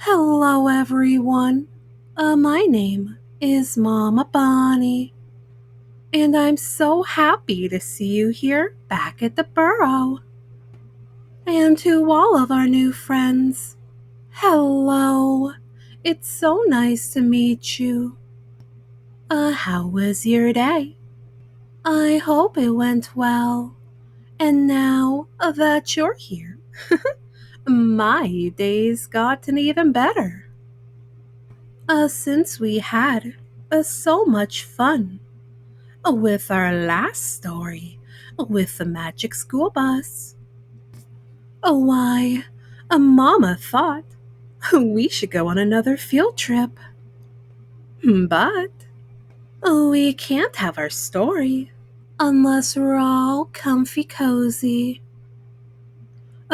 Hello, everyone. My name is Momma Bonnie, and I'm so happy to see you here back at the burrow. And to all of our new friends, hello. It's so nice to meet you. How was your day? I hope it went well. And now that you're here, my day's gotten even better. Since we had so much fun with our last story with the magic school bus. Why, Mama thought we should go on another field trip. But we can't have our story unless we're all comfy cozy.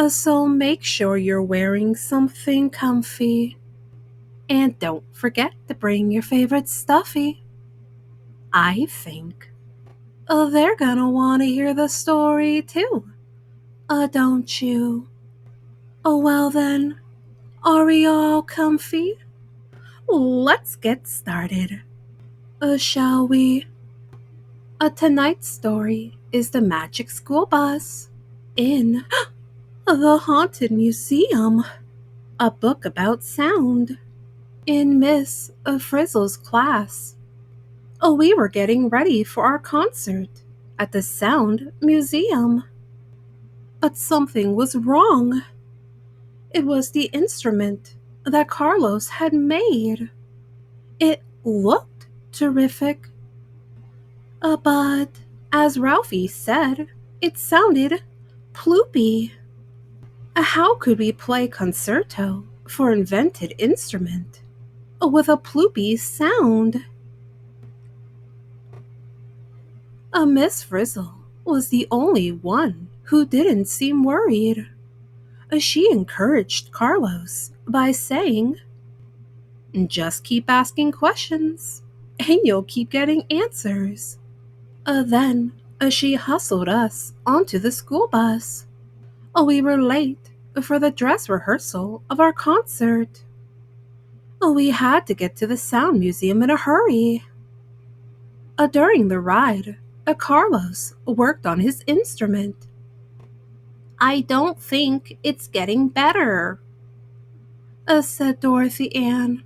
So make sure you're wearing something comfy. And don't forget to bring your favorite stuffy. I think they're gonna want to hear the story too, don't you? Oh, well then, are we all comfy? Let's get started. Shall we? Tonight's story is The Magic School Bus in The Haunted Museum, a book about sound. In Miss Frizzle's class, we were getting ready for our concert at the Sound Museum. But something was wrong. It was the instrument that Carlos had made. It looked terrific, but as Ralphie said, it sounded ploopy. How could we play concerto for invented instrument with a ploopy sound? Miss Frizzle was the only one who didn't seem worried. She encouraged Carlos by saying, "Just keep asking questions, and you'll keep getting answers." Then she hustled us onto the school bus. We were late for the dress rehearsal of our concert. We had to get to the Sound Museum in a hurry. During the ride, Carlos worked on his instrument. "I don't think it's getting better," said Dorothy Ann.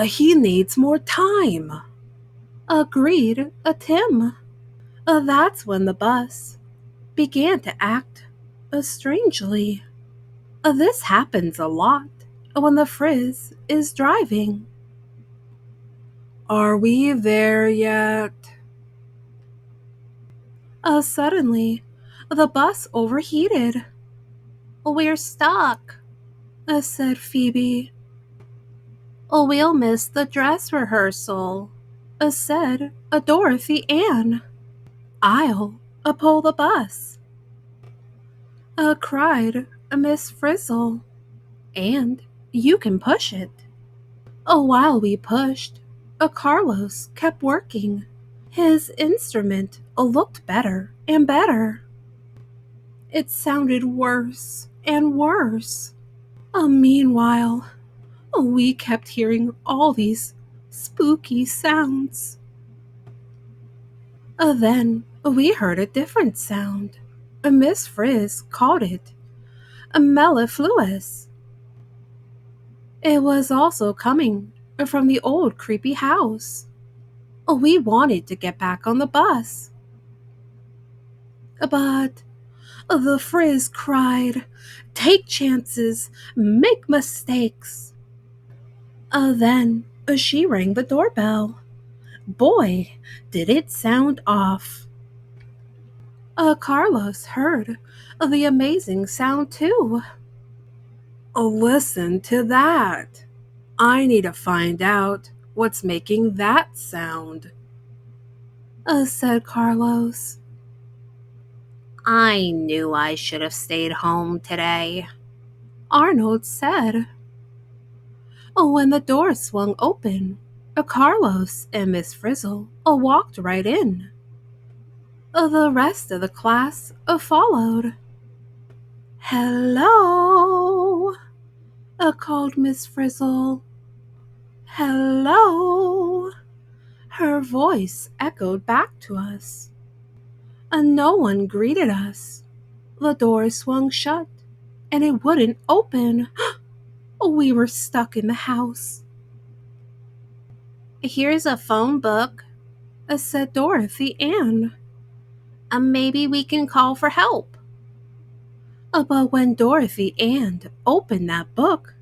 "He needs more time," agreed Tim. That's when the bus began to act strangely. This happens a lot when the Frizz is driving. "Are we there yet?" Suddenly, the bus overheated. "We're stuck," said Phoebe. "We'll miss the dress rehearsal," said Dorothy Ann. "I'll pull the bus," cried Miss Frizzle. "And you can push it." While we pushed, Carlos kept working. His instrument looked better and better. It sounded worse and worse. Meanwhile, we kept hearing all these spooky sounds. Then we heard a different sound. Miss Frizz called it a mellifluous. It was also coming from the old creepy house. We wanted to get back on the bus. But the Frizz cried, "Take chances, make mistakes." Then she rang the doorbell. Boy, did it sound off. Carlos heard the amazing sound too. "Listen to that. I need to find out what's making that sound," said Carlos. "I knew I should have stayed home today," Arnold said. When the door swung open, Carlos and Miss Frizzle walked right in. The rest of the class followed. "Hello," called Miss Frizzle. Hello! Her voice echoed back to us. And no one greeted us. The door swung shut, and it wouldn't open. We were stuck in the house. Here's a phone book, said Dorothy Ann. Maybe we can call for help. But when Dorothy Ann opened that book,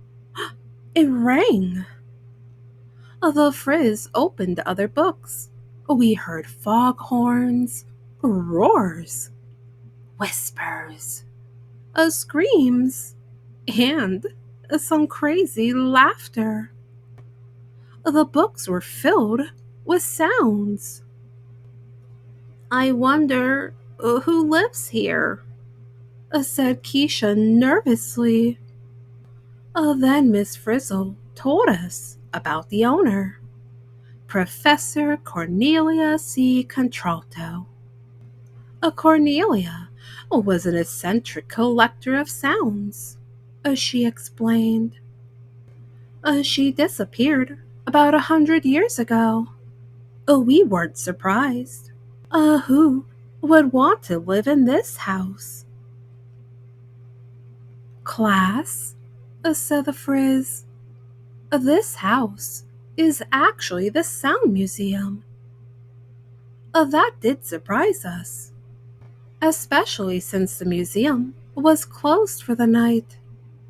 it rang. The Frizz opened other books. We heard foghorns, roars, whispers, screams, and some crazy laughter. The books were filled with sounds. I wonder who lives here, said Keisha nervously. Then Miss Frizzle told us about the owner, Professor Cornelia C. Contralto. Cornelia was an eccentric collector of sounds, she explained. She disappeared about 100 years ago. We weren't surprised. Who would want to live in this house? Class, said the Frizz. This house is actually the Sound Museum. That did surprise us, especially since the museum was closed for the night,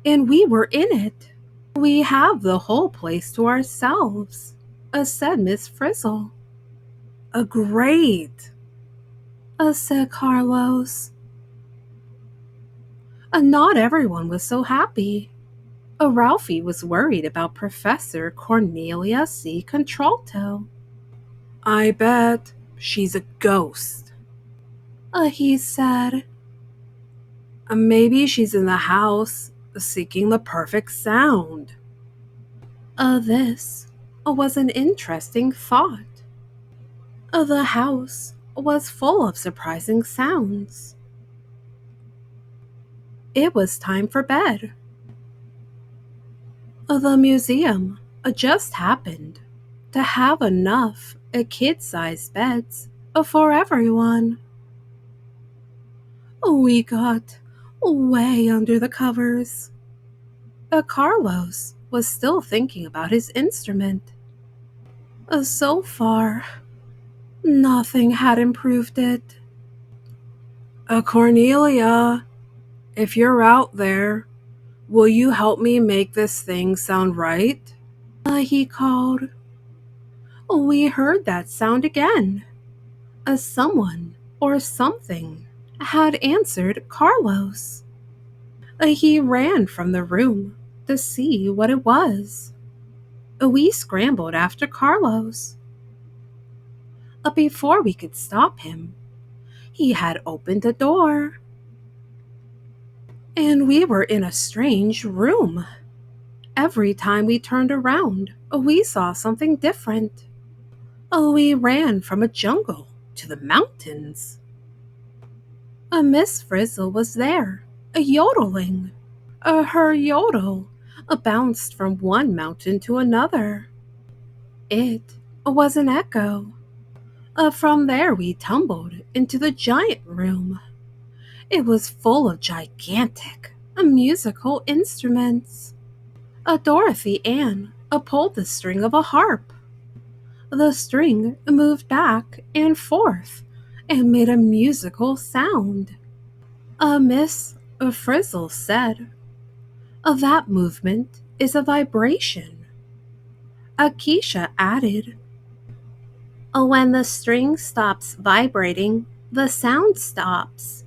and we were in it. We have the whole place to ourselves, said Miss Frizzle. Great, said Carlos. Not everyone was so happy. Ralphie was worried about Professor Cornelia C. Contralto. I bet she's a ghost, he said. Maybe she's in the house seeking the perfect sound. This was an interesting thought. The house was full of surprising sounds. It was time for bed. The museum just happened to have enough kid-sized beds for everyone. We got way under the covers. Carlos was still thinking about his instrument. So far, nothing had improved it. Cornelia, if you're out there, will you help me make this thing sound right? He called. We heard that sound again. Someone or something had answered Carlos. He ran from the room to see what it was. We scrambled after Carlos. Before we could stop him, he had opened the door. And we were in a strange room. Every time we turned around, we saw something different. We ran from a jungle to the mountains. Miss Frizzle was there, yodeling. Her yodel bounced from one mountain to another. It was an echo. From there we tumbled into the giant room. It was full of gigantic musical instruments. Dorothy Ann pulled the string of a harp. The string moved back and forth and made a musical sound. Miss Frizzle said, that movement is a vibration. Keisha added, when the string stops vibrating, the sound stops.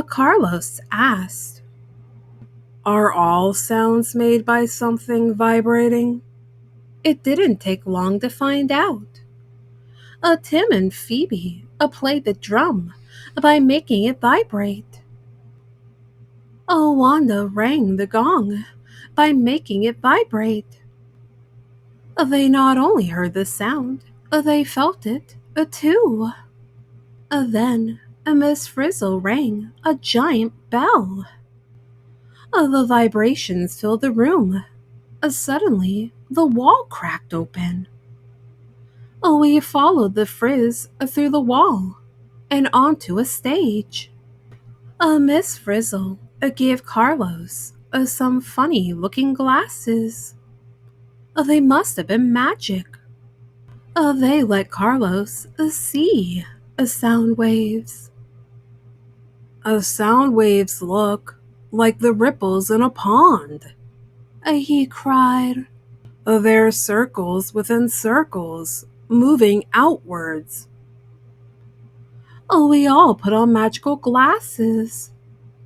Carlos asked, are all sounds made by something vibrating? It didn't take long to find out. Tim and Phoebe played the drum by making it vibrate. Wanda rang the gong by making it vibrate. They not only heard the sound, they felt it too. Then Miss Frizzle rang a giant bell. The vibrations filled the room. Suddenly, the wall cracked open. We followed the frizz through the wall and onto a stage. Miss Frizzle gave Carlos some funny looking glasses. They must have been magic. They let Carlos see sound waves. Sound waves look like the ripples in a pond, he cried. They're circles within circles, moving outwards. We all put on magical glasses.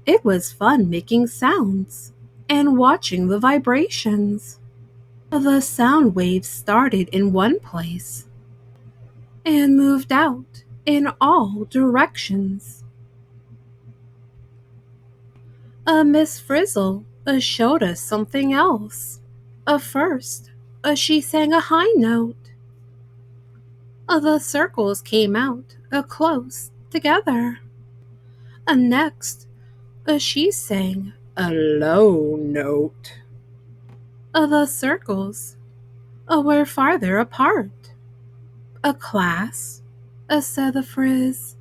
It was fun making sounds and watching the vibrations. The sound waves started in one place and moved out in all directions. Miss Frizzle showed us something else. First, she sang a high note. The circles came out close together. Next, she sang a low note. The circles were farther apart. A class, said the Frizz.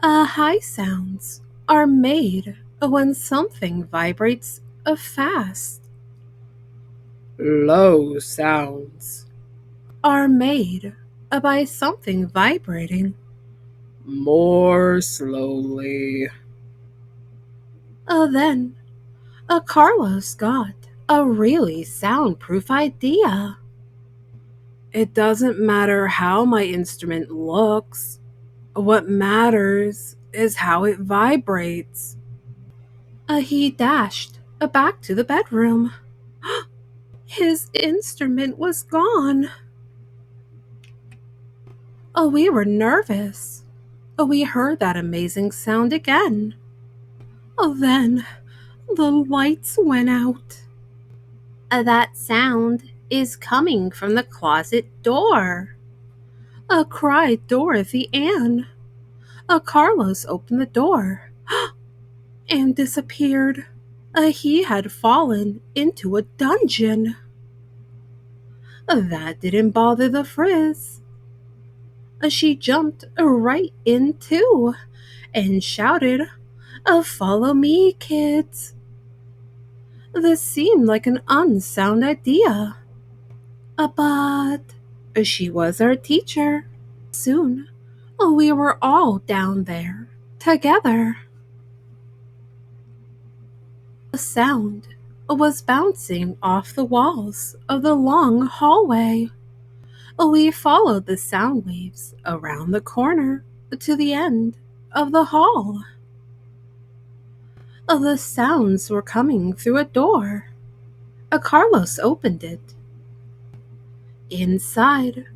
High sounds are made when something vibrates fast. Low sounds are made by something vibrating more slowly. Then Carlos got a really soundproof idea. It doesn't matter how my instrument looks. What matters is how it vibrates. He dashed back to the bedroom. His instrument was gone. We were nervous. We heard that amazing sound again. Then the lights went out. That sound is coming from the closet door, cried Dorothy Ann. Carlos opened the door and disappeared. He had fallen into a dungeon. That didn't bother the Frizz. She jumped right in too and shouted, "Follow me, kids." This seemed like an unsound idea. But she was our teacher. Soon, we were all down there together. The sound was bouncing off the walls of the long hallway. We followed the sound waves around the corner to the end of the hall. The sounds were coming through a door. Carlos opened it. Inside,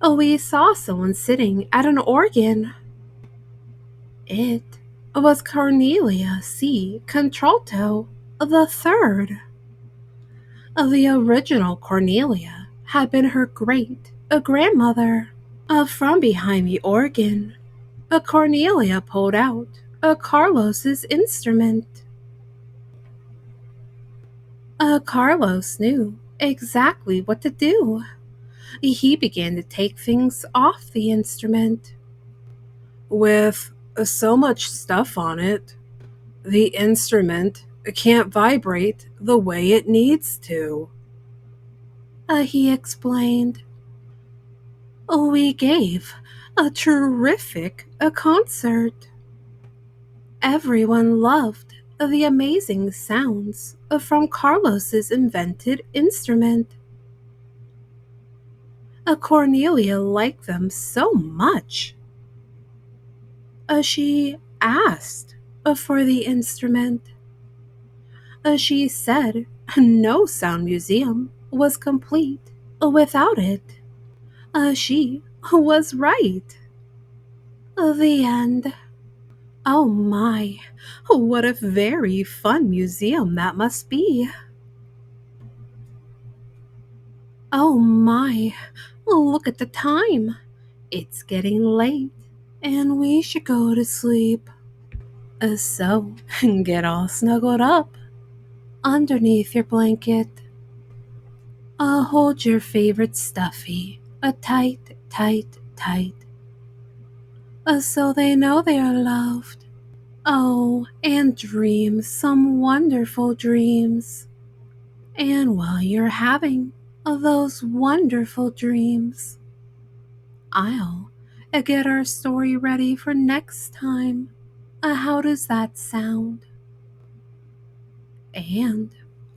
we saw someone sitting at an organ. It was Cornelia C. Contralto the Third. The original Cornelia had been her great-grandmother. From behind the organ, Cornelia pulled out Carlos's instrument. Carlos knew exactly what to do. He began to take things off the instrument. With so much stuff on it, the instrument can't vibrate the way it needs to, he explained. We gave a terrific concert. Everyone loved the amazing sounds from Carlos's invented instrument. Cornelia liked them so much. She asked for the instrument. She said no sound museum was complete without it. She was right. The end. Oh my, what a very fun museum that must be. Oh my, look at the time. It's getting late and we should go to sleep. So, get all snuggled up underneath your blanket. Hold your favorite stuffy, tight, tight, tight, so they know they are loved. Oh, and dream some wonderful dreams. And while you're having those wonderful dreams, I'll get our story ready for next time. How does that sound? And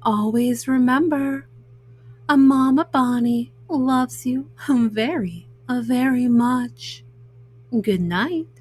always remember, a Mama Bonnie loves you very, very much. Good night.